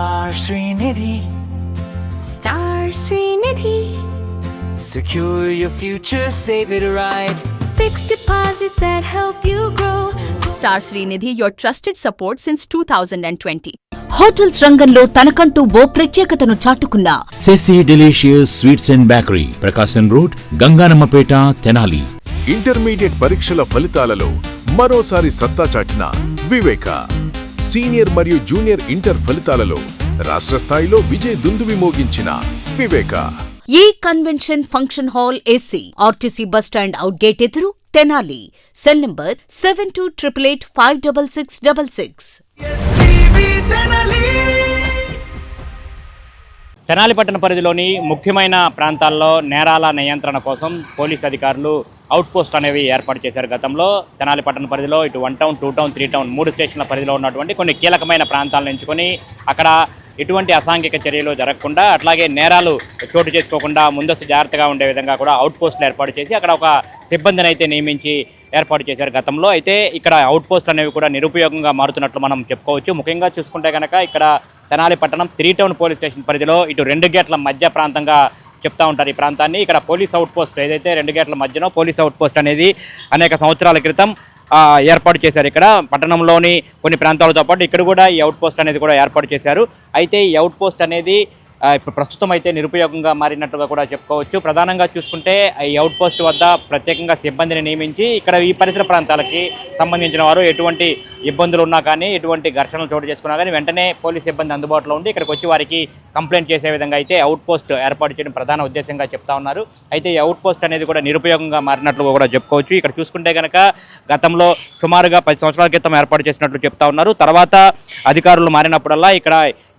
Star Srinidhi. Star Srinidhi. Secure your future, save it right. Fixed deposits that help you grow. Star Srinidhi, your trusted support since 2020. Hotels రంగంలో తనకంటూ ఓ ప్రత్యేకతను చాటుకున్న సెసి delicious sweets and bakery, Prakasam road, Ganganammapeta, Tenali. Intermediate పరీక్షల ఫలితాలలో మరోసారి సత్తా చాటిన వివేక. సీనియర్ మరియు జూనియర్ ఇంటర్ ఫలితాలలో రాష్ట్ర స్థాయిలో విజయ్ దుందుబి మోగించిన వివేక. ఈ convention function hall AC, RTC bus stand out gate ఎదురు, తెనాలి. Cell number 7288566666. తెనాలి పట్టణ పరిధిలోని ముఖ్యమైన ప్రాంతాల్లో నేరాల నియంత్రణ కోసం పోలీస్ అధికారులు అవుట్ పోస్ట్ అనేవి ఏర్పాటు చేశారు. గతంలో తెనాలి పట్టణ పరిధిలో ఇటు 1 టౌన్, 2 టౌన్, 3 టౌన్ 3 స్టేషన్ల పరిధిలో ఉన్నటువంటి కొన్ని కీలకమైన ప్రాంతాలను ఎంచుకొని అక్కడ ఎటువంటి అసాంఘిక చర్యలు జరగకుండా, అట్లాగే నేరాలు చోటు చేసుకోకుండా ముందస్తు జాగ్రత్తగా ఉండే విధంగా కూడా అవుట్ పోస్టులు ఏర్పాటు చేసి అక్కడ ఒక సిబ్బందిని అయితే నియమించి ఏర్పాటు చేశారు గతంలో. అయితే ఇక్కడ అవుట్ పోస్టులు అనేవి కూడా నిరుపయోగంగా మారుతున్నట్లు మనం చెప్పుకోవచ్చు. ముఖ్యంగా చూసుకుంటే కనుక ఇక్కడ తెనాలి పట్టణం 3 టౌన్ పోలీస్ స్టేషన్ పరిధిలో ఇటు 2 గేట్ల మధ్య ప్రాంతంగా చెప్తా ఉంటారు ఈ ప్రాంతాన్ని. ఇక్కడ పోలీస్ అవుట్ పోస్ట్ ఏదైతే 2 గేట్ల మధ్యనో పోలీస్ అవుట్ పోస్ట్ అనేది అనేక సంవత్సరాల క్రితం ఏర్పాటు చేశారు. ఇక్కడ పట్టణంలోని కొన్ని ప్రాంతాలతో పాటు ఇక్కడ కూడా ఈ అవుట్ పోస్ట్ అనేది కూడా ఏర్పాటు చేశారు. అయితే ఈ అవుట్ పోస్ట్ అనేది ఇప్పుడు ప్రస్తుతం అయితే నిరుపయోగంగా మారినట్టుగా కూడా చెప్పుకోవచ్చు. ప్రధానంగా చూసుకుంటే ఈ అవుట్ పోస్ట్ వద్ద ప్రత్యేకంగా సిబ్బందిని నియమించి ఇక్కడ ఈ పరిసర ప్రాంతాలకి సంబంధించిన వారు ఎటువంటి ఇబ్బందులు ఉన్నా కానీ, ఎటువంటి ఘర్షణలు చోటు చేసుకున్నా కానీ వెంటనే పోలీస్ సిబ్బంది అందుబాటులో ఉండి ఇక్కడికి వచ్చి వారికి కంప్లైంట్ చేసే విధంగా అయితే అవుట్ పోస్ట్ ఏర్పాటు చేయడం ప్రధాన ఉద్దేశంగా చెప్తా ఉన్నారు. అయితే ఈ అవుట్ పోస్ట్ అనేది కూడా నిరుపయోగంగా మారినట్లు కూడా చెప్పుకోవచ్చు. ఇక్కడ చూసుకుంటే కనుక గతంలో సుమారుగా 10 సంవత్సరాల క్రితం ఏర్పాటు చేసినట్లు చెప్తా ఉన్నారు. తర్వాత అధికారులు మారినప్పుడల్లా ఇక్కడ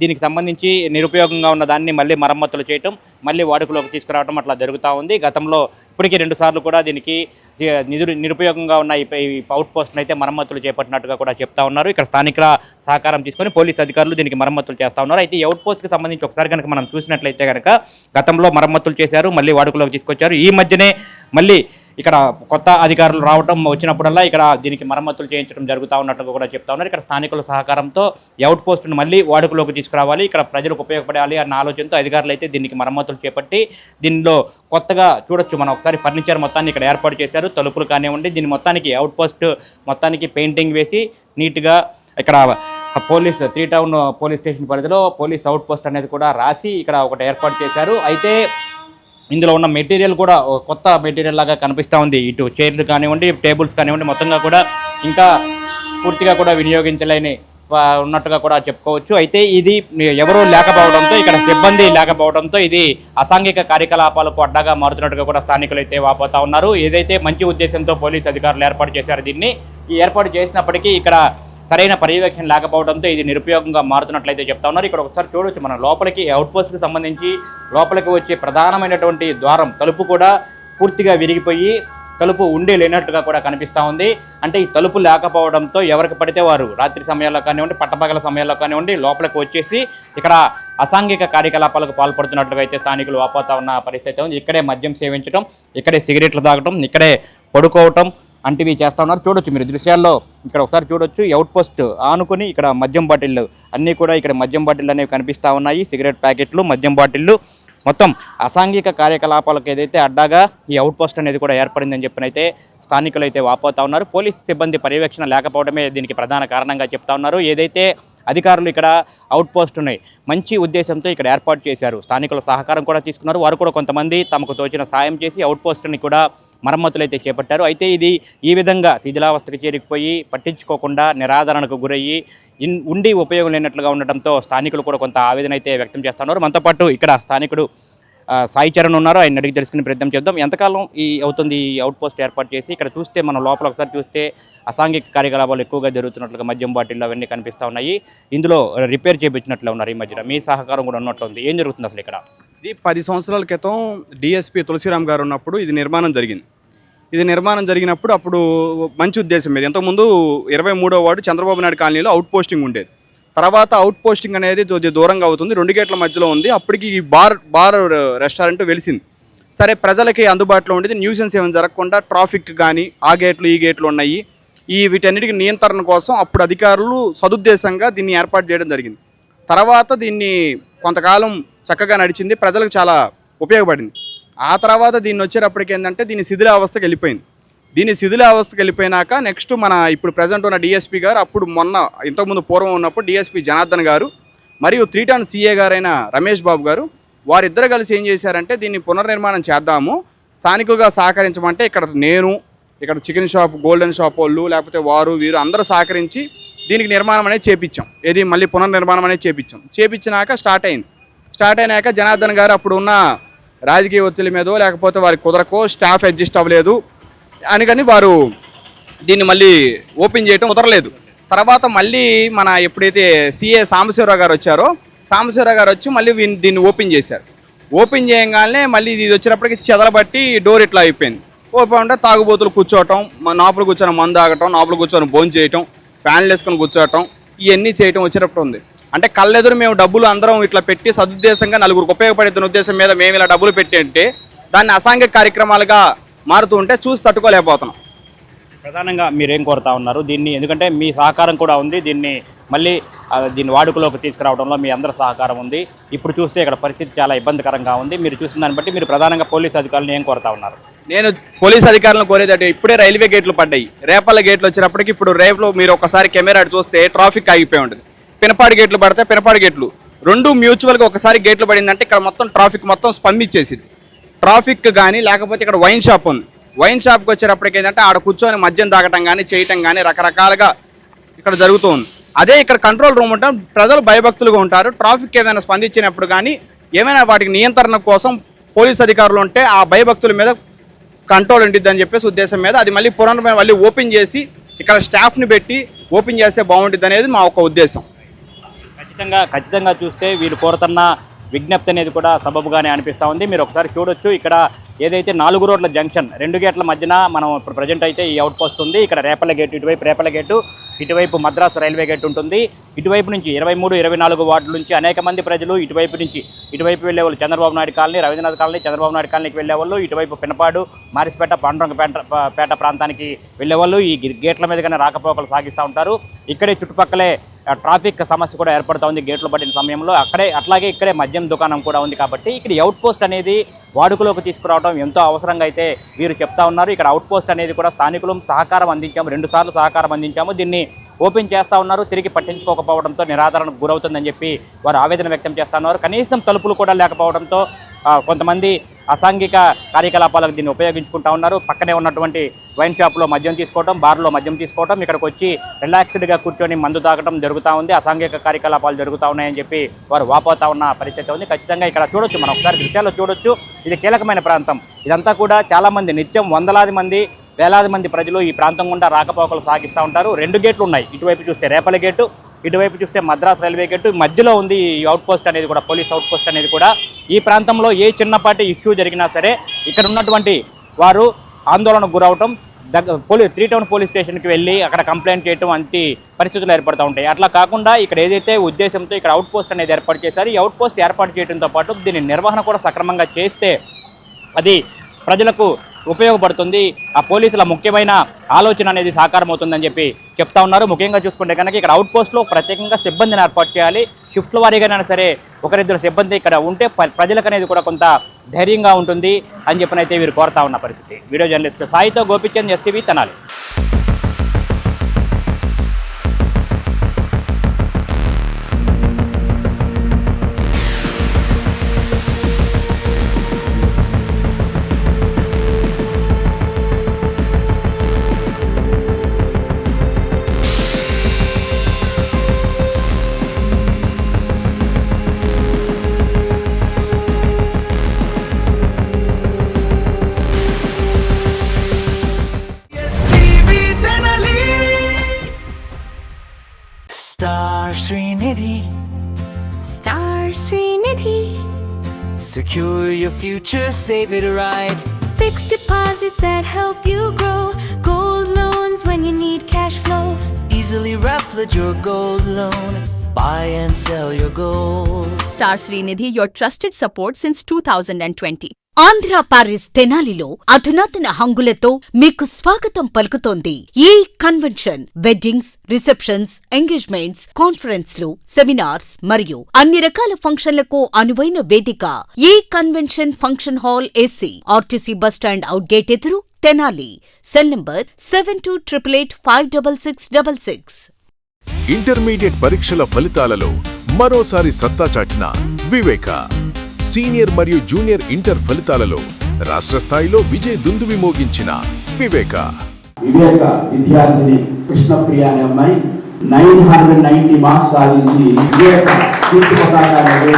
దీనికి సంబంధించి నిరుపయోగంగా ఉన్న దాన్ని మళ్ళీ మరమ్మతులు చేయటం, మళ్ళీ వాడుకలోకి తీసుకురావడం అట్లా జరుగుతూ ఉంది. గతంలో ఇప్పటికీ 2 సార్లు కూడా దీనికి నిరుపయోగంగా ఉన్న ఈ అవుట్ పోస్ట్ని అయితే మరమ్మతులు చేపట్టినట్టుగా కూడా చెప్తా ఉన్నారు. ఇక్కడ స్థానికుల సహకారం తీసుకొని పోలీస్ అధికారులు దీనికి మరమ్మతులు చేస్తూ ఉన్నారు. అయితే ఈ అవుట్ పోస్ట్కి సంబంధించి ఒకసారి కనుక మనం చూసినట్లయితే కనుక గతంలో మరమ్మతులు చేశారు, మళ్ళీ వాడుకలోకి తీసుకొచ్చారు. ఈ మధ్యనే మళ్ళీ ఇక్కడ కొత్త అధికారులు రావడం వచ్చినప్పుడల్లా ఇక్కడ దీనికి మరమ్మతులు చేయించడం జరుగుతూ ఉన్నట్టుగా కూడా చెప్తా ఉన్నారు. ఇక్కడ స్థానికుల సహకారంతో ఈ అవుట్ పోస్టును మళ్ళీ వాడుకలోకి తీసుకురావాలి, ఇక్కడ ప్రజలకు ఉపయోగపడాలి అన్న ఆలోచనతో అధికారులు అయితే దీనికి మరమ్మతులు చేపట్టి దీనిలో కొత్తగా చూడొచ్చు మనం ఒకసారి ఫర్నిచర్ మొత్తాన్ని ఇక్కడ ఏర్పాటు చేశారు. తలుపులు కానివ్వండి, దీని మొత్తానికి అవుట్ పోస్ట్ మొత్తానికి పెయింటింగ్ వేసి నీట్గా ఇక్కడ పోలీస్ 3 టౌన్ పోలీస్ స్టేషన్ పరిధిలో పోలీస్ అవుట్ పోస్ట్ అనేది కూడా రాసి ఇక్కడ ఒకటి ఏర్పాటు చేశారు. అయితే ఇందులో ఉన్న మెటీరియల్ కూడా కొత్త మెటీరియల్ లాగా కనిపిస్తూ ఉంది. ఇటు చైర్లు కానివ్వండి, టేబుల్స్ కానివ్వండి, మొత్తంగా కూడా ఇంకా పూర్తిగా కూడా వినియోగించలేని ఉన్నట్టుగా కూడా చెప్పుకోవచ్చు. అయితే ఇది ఎవరూ లేకపోవడంతో, ఇక్కడ సిబ్బంది లేకపోవడంతో ఇది అసాంఘిక కార్యకలాపాలకు అడ్డాగా మారుతున్నట్టుగా కూడా స్థానికులు అయితే వాపోతా ఉన్నారు. ఏదైతే మంచి ఉద్దేశంతో పోలీసు అధికారులు ఏర్పాటు చేశారు దీన్ని, ఈ ఏర్పాటు చేసినప్పటికీ ఇక్కడ సరైన పర్యవేక్షణ లేకపోవడంతో ఇది నిరుపయోగంగా మారుతున్నట్లయితే చెప్తా ఉన్నారు. ఇక్కడ ఒకసారి చూడవచ్చు మనం లోపలికి అవుట్ పోస్ట్కి సంబంధించి లోపలికి వచ్చే ప్రధానమైనటువంటి ద్వారం తలుపు కూడా పూర్తిగా విరిగిపోయి తలుపు ఉండి లేనట్టుగా కూడా కనిపిస్తూ ఉంది. అంటే ఈ తలుపు లేకపోవడంతో ఎవరికి పడితే వారు రాత్రి సమయాల్లో కానివ్వండి, పట్టపగల సమయాల్లో కానివ్వండి లోపలికి వచ్చేసి ఇక్కడ అసాంఘిక కార్యకలాపాలకు పాల్పడుతున్నట్లుగా అయితే స్థానికులు వాపోతా ఉన్న పరిస్థితి ఉంది. ఇక్కడే మద్యం సేవించడం, ఇక్కడే సిగరెట్లు తాగటం, ఇక్కడే పడుకోవటం అంటివి చేస్తూ ఉన్నారు. చూడొచ్చు మీరు దృశ్యాల్లో ఇక్కడ ఒకసారి చూడొచ్చు. అవుట్ పోస్ట్ ఆనుకొని ఇక్కడ మద్యం బాటిళ్ళు అన్నీ కూడా ఇక్కడ మద్యం బాటిళ్ళు అనేవి కనిపిస్తూ ఉన్నాయి. సిగరెట్ ప్యాకెట్లు, మద్యం బాటిళ్ళు, మొత్తం అసాంఘిక కార్యకలాపాలకు ఏదైతే అడ్డాగా ఈ అవుట్ పోస్ట్ అనేది కూడా ఏర్పడిందని చెప్పినైతే స్థానికులు అయితే వాపోతా ఉన్నారు. పోలీస్ సిబ్బంది పర్యవేక్షణ లేకపోవడమే దీనికి ప్రధాన కారణంగా చెప్తా ఉన్నారు. ఏదైతే అధికారులు ఇక్కడ అవుట్ పోస్ట్ ఉన్నాయి మంచి ఉద్దేశంతో ఇక్కడ ఏర్పాటు చేశారు, స్థానికుల సహకారం కూడా తీసుకున్నారు. వారు కూడా కొంతమంది తమకు తోచిన సాయం చేసి అవుట్ పోస్ట్ని కూడా మరమ్మతులు అయితే చేపట్టారు. అయితే ఇది ఈ విధంగా శిథిలావస్థకు చేరికిపోయి పట్టించుకోకుండా నిరాదరణకు గురయ్యి ఉండి ఉపయోగం లేనట్లుగా ఉండటంతో స్థానికులు కూడా కొంత ఆవేదన అయితే వ్యక్తం చేస్తున్నారు. మనతో పాటు ఇక్కడ స్థానికుడు సాయి చరణ్ ఉన్నారు, ఆయన అడిగి తెలుసుకునే ప్రయత్నం చేద్దాం. ఎంతకాలం అవుతుంది ఈ అవుట్ పోస్ట్ ఏర్పాటు చేసి? ఇక్కడ చూస్తే మనం లోపల ఒకసారి చూస్తే అసాంఘిక కార్యకలాపాలు ఎక్కువగా జరుగుతున్నట్లుగా మద్యం బాటిల్లో అవన్నీ కనిపిస్తూ ఉన్నాయి. ఇందులో రిపేర్ చేయించినట్లు ఉన్నారు. ఈ మధ్యన మీ సహకారం కూడా ఉన్నట్లు ఉంది. ఏం జరుగుతుంది అసలు ఇక్కడ? ఇది 10 సంవత్సరాల క్రితం డిఎస్పీ తులసిరామ్ గారు ఉన్నప్పుడు ఇది నిర్మాణం జరిగింది. ఇది నిర్మాణం జరిగినప్పుడు అప్పుడు మంచి ఉద్దేశం మీద ఇంతకుముందు 23వ వార్డు చంద్రబాబు నాయుడు కాలనీలో అవుట్ పోస్టింగ్ ఉండేది. తర్వాత అవుట్ పోస్టింగ్ అనేది దూరంగా అవుతుంది, 2 గేట్ల మధ్యలో ఉంది. అప్పటికి ఈ బార్ రెస్టారెంట్ వెలిసింది. సరే ప్రజలకి అందుబాటులో ఉండేది, న్యూసెన్స్ ఏమైనా జరగకుండా ట్రాఫిక్ కానీ ఆ గేట్లు ఈ గేట్లు ఉన్నాయి, వీటన్నిటికీ నియంత్రణ కోసం అప్పుడు అధికారులు సదుద్దేశంగా దీన్ని ఏర్పాటు చేయడం జరిగింది. తర్వాత దీన్ని కొంతకాలం చక్కగా నడిచింది, ప్రజలకు చాలా ఉపయోగపడింది. ఆ తర్వాత దీన్ని వచ్చేటప్పటికి ఏంటంటే దీన్ని శిథిలావస్థకి వెళ్ళిపోయింది. దీన్ని శిథిలావస్థకి వెళ్ళిపోయినాక నెక్స్ట్ మన ఇప్పుడు ప్రజెంట్ ఉన్న డిఎస్పీ గారు, అప్పుడు ఇంతకుముందు పూర్వం ఉన్నప్పుడు డిఎస్పీ జనార్దన్ గారు మరియు 3 టౌన్ సిఏ గారైన రమేష్ బాబు గారు, వారిద్దరు కలిసి ఏం చేశారంటే దీన్ని పునర్నిర్మాణం చేద్దాము, స్థానికులుగా సహకరించమంటే ఇక్కడ చికెన్ షాప్, గోల్డెన్ షాప్ వాళ్ళు, లేకపోతే వీరు అందరూ సహకరించి దీనికి నిర్మాణం అనేది చేపించాం. మళ్ళీ పునర్నిర్మాణం అనేది చేపించినాక స్టార్ట్ అయినాక జనార్దన్ గారు అప్పుడు ఉన్న రాజకీయ ఒత్తిడి మీదో లేకపోతే వారికి కుదరకో స్టాఫ్ అడ్జస్ట్ అవ్వలేదు అని వారు దీన్ని మళ్ళీ ఓపెన్ చేయడం కుదరలేదు. తర్వాత మళ్ళీ మన ఎప్పుడైతే సిఏ సాంబశివరావు గారు వచ్చారో, సాంబశివరావు గారు వచ్చి మళ్ళీ దీన్ని ఓపెన్ చేశారు. ఓపెన్ చేయగానే మళ్ళీ ఇది వచ్చినప్పటికీ చెదలబట్టి డోర్ ఇట్లా అయిపోయింది. ఓపెన్ అంటే తాగుబోతులు కూర్చోవటం, నాపులు కూర్చొని మందు ఆగటం, నాపులు కూర్చొని భోజనం చేయటం, ఫ్యాన్లు వేసుకొని కూర్చోవటం, ఇవన్నీ చేయటం వచ్చినప్పుడు ఉంది. అంటే కళ్ళెదురు మేము డబ్బులు అందరం ఇట్లా పెట్టి సదుద్దేశంగా నలుగురికి ఉపయోగపడుతున్న ఉద్దేశం మీద మేము ఇలా డబ్బులు పెట్టి అంటే దాన్ని అసాంఘిక కార్యక్రమాలుగా మారుతూ ఉంటే చూసి తట్టుకోలేకపోతున్నాం. ప్రధానంగా మీరేం కోరుతా ఉన్నారు దీన్ని? ఎందుకంటే మీ సహకారం కూడా ఉంది, దీన్ని వాడుకలోకి తీసుకురావడంలో మీ అందరి సహకారం ఉంది. ఇప్పుడు చూస్తే ఇక్కడ పరిస్థితి చాలా ఇబ్బందికరంగా ఉంది. మీరు చూసిన దాన్ని బట్టి మీరు ప్రధానంగా పోలీస్ అధికారులను ఏం కోరుతా ఉన్నారు? నేను పోలీస్ అధికారులను కోరేదంటే ఇప్పుడే రైల్వే గేట్లు పడ్డాయి, రేపల్ల గేట్లు వచ్చినప్పటికి ఇప్పుడు రేపులో మీరు ఒకసారి కెమెరా చూస్తే ట్రాఫిక్ ఆగిపోయి ఉంటుంది. పినపాడి గేట్లు పడితే పినపాడి గేట్లు రెండు మ్యూచువల్గా ఒకసారి గేట్లు పడిందంటే ఇక్కడ మొత్తం ట్రాఫిక్ మొత్తం స్పందించేసింది. ట్రాఫిక్ కానీ లేకపోతే ఇక్కడ వైన్ షాప్ ఉంది, వైన్ షాప్కి వచ్చేటప్పటికి ఏంటంటే ఆడ కూర్చొని మద్యం తాగటం కానీ చేయటం కానీ రకరకాలుగా ఇక్కడ జరుగుతుంది. అదే ఇక్కడ కంట్రోల్ రూమ్ ఉంటాం, ప్రజలు భయభక్తులుగా ఉంటారు. ట్రాఫిక్ ఏదైనా స్పందించినప్పుడు కానీ ఏమైనా వాటికి నియంత్రణ కోసం పోలీస్ అధికారులు ఉంటే ఆ భయభక్తుల మీద కంట్రోల్ ఉంటుంది అని చెప్పేసి ఉద్దేశం మీద అది మళ్ళీ ఓపెన్ చేసి ఇక్కడ స్టాఫ్ని పెట్టి ఓపెన్ చేస్తే బాగుంటుంది అనేది మా ఒక ఉద్దేశం. ఖచ్చితంగా చూస్తే వీళ్ళు కోరుతున్న విజ్ఞప్తి అనేది కూడా సబబుగానే అనిపిస్తూ ఉంది. మీరు ఒకసారి చూడొచ్చు, ఇక్కడ ఏదైతే 4 రోడ్ల జంక్షన్ 2 గేట్ల మధ్యన మనం ఇప్పుడు ప్రజెంట్ అయితే ఈ అవుట్ పోస్ట్ ఉంది. ఇక్కడ రేపల గేటు, ఇటువైపు రేపల గేటు, ఇటువైపు మద్రాసు రైల్వే గేట్ ఉంటుంది. ఇటువైపు నుంచి 23, 24 వార్డుల నుంచి అనేక మంది ప్రజలు ఇటువైపు వెళ్ళేవాళ్ళు చంద్రబాబు నాయుడు కాలనీ, రవీంద్రనాథ్ కాలనీ, చంద్రబాబు నాయుడు కాలనీకి వెళ్ళేవాళ్ళు, ఇటువైపు పినపాడు, మారిస్పేట, పాండురంగపేట ప్రాంతానికి వెళ్ళేవాళ్ళు ఈ గేట్ల మీదగానే రాకపోకలు సాగిస్తూ ఉంటారు. ఇక్కడే చుట్టుపక్కలే ట్రాఫిక్ సమస్య కూడా ఏర్పడుతూ ఉంది గేట్లు పడిన సమయంలో. అట్లాగే ఇక్కడే మద్యం దుకాణం కూడా ఉంది. కాబట్టి ఇక్కడ అవుట్ పోస్ట్ అనేది వాడుకలోకి తీసుకురావడం ఎంతో అవసరంగా అయితే వీరు చెప్తా ఉన్నారు. ఇక్కడ అవుట్ పోస్ట్ అనేది కూడా స్థానికులు సహకారం అందించాము, 2 సార్లు సహకారం అందించాము. దీన్ని ఓపెన్ చేస్తూ ఉన్నారు, తిరిగి పట్టించుకోకపోవడంతో నిరాదరణకు గురవుతుందని చెప్పి వారు ఆవేదన వ్యక్తం చేస్తూ ఉన్నారు. కనీసం తలుపులు కూడా లేకపోవడంతో కొంతమంది అసాంఘిక కార్యకలాపాలకు దీన్ని ఉపయోగించుకుంటా ఉన్నారు. పక్కనే ఉన్నటువంటి వైన్ షాప్లో మద్యం తీసుకోవడం, బార్లో మద్యం తీసుకోవడం, ఇక్కడికి వచ్చి రిలాక్స్డ్గా కూర్చొని మందు తాగడం జరుగుతూ ఉంది. అసాంఘిక కార్యకలాపాలు జరుగుతూ ఉన్నాయని చెప్పి వారు వాపోతా ఉన్న పరిస్థితి ఉంది. ఖచ్చితంగా ఇక్కడ చూడొచ్చు, మనం ఒకసారి దృశ్యాల్లో చూడొచ్చు, ఇది కీలకమైన ప్రాంతం. ఇదంతా కూడా చాలామంది నిత్యం వందలాది మంది, వేలాది మంది ప్రజలు ఈ ప్రాంతం గుండా రాకపోకలు సాగిస్తూ ఉంటారు. 2 గేట్లు ఉన్నాయి, ఇటువైపు చూస్తే రేపల గేటు, ఇటువైపు చూస్తే మద్రాసు రైల్వే గేటు, మధ్యలో ఉంది ఈ అవుట్ పోస్ట్ అనేది కూడా, పోలీస్ అవుట్ పోస్ట్ అనేది కూడా. ఈ ప్రాంతంలో ఏ చిన్నపాటి ఇష్యూ జరిగినా సరే ఇక్కడ ఉన్నటువంటి వారు ఆందోళనకు గురవటం, 3 టౌన్ పోలీస్ స్టేషన్కి వెళ్ళి అక్కడ కంప్లైంట్ చేయడం వంటి పరిస్థితులు ఏర్పడుతూ ఉంటాయి. అట్లా కాకుండా ఇక్కడ ఏదైతే ఉద్దేశంతో ఇక్కడ అవుట్ పోస్ట్ అనేది ఏర్పాటు చేశారు, ఈ అవుట్ పోస్ట్ ఏర్పాటు చేయడంతో పాటు దీని నిర్వహణ కూడా సక్రమంగా చేస్తే అది ప్రజలకు ఉపయోగపడుతుంది. ఆ పోలీసుల ముఖ్యమైన ఆలోచన అనేది సాకారం అవుతుందని చెప్పి చెప్తా ఉన్నారు. ముఖ్యంగా చూసుకుంటే కనుక ఇక్కడ అవుట్ పోస్ట్లో ప్రత్యేకంగా సిబ్బందిని ఏర్పాటు చేయాలి. షిఫ్ట్ల వారీగానైనా సరే 1-2 సిబ్బంది ఇక్కడ ఉంటే ప్రజలకు అనేది కూడా కొంత ధైర్యంగా ఉంటుంది అని చెప్పినైతే వీరు కోరుతా ఉన్న పరిస్థితి. వీడియో జర్నలిస్ట్ సాయితో Gopichand, STV, Tenali. Star Srinidhi. Star Srinidhi. Secure your future, save it right. Fixed deposits that help you grow. Gold loans when you need cash flow. Easily replicate your gold loan. Buy and sell your gold. Star Srinidhi, your trusted support since 2020. Andhra Paris తెనాలిలో అధునాతన హంగులతో మీకు స్వాగతం పలుకుతోంది ఈ convention. Weddings, receptions, engagements, కాన్ఫరెన్స్లు, seminars మరియు అన్ని రకాల ఫంక్షన్లకు అనువైన వేదిక. ఈ convention function hall AC, RTC bus stand out gate ఎదురు, తెనాలి. Cell number 7288566666. ఇంటర్మీడియట్ పరీక్షల ఫలితాలలో మరోసారి సత్తా చాటిన వివేక. సీనియర్ మరియు జూనియర్ ఇంటర్ ఫలితాలలో రాష్ట్ర స్థాయిలో విజయ దుందుబి మోగించిన వివేక. వివేక విద్యార్థిని కృష్ణప్రియ అనే అమ్మాయి 990 మార్క్స్ సాధించి వివేక కీర్తి పతాకాన్ని.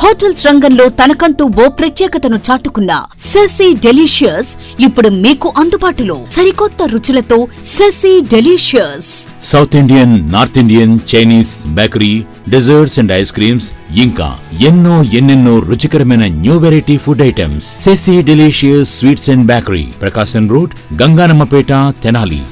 హోటల్స్ రంగంలో తనకంటూ ఓ ప్రత్యేకతను చాటుకున్న సెసీ డెలీషియస్ ఇప్పుడు మీకు అందుబాటులో. సరికొత్త రుచులతో సెసీ delicious. South Indian, north Indian, Chinese, bakery, desserts and ice creams, ఇంకా ఎన్నెన్నో రుచికరమైన న్యూ వెరైటీ ఫుడ్ ఐటమ్స్. సెసీ delicious sweets and bakery, Prakasam road, Ganganammapeta, Tenali.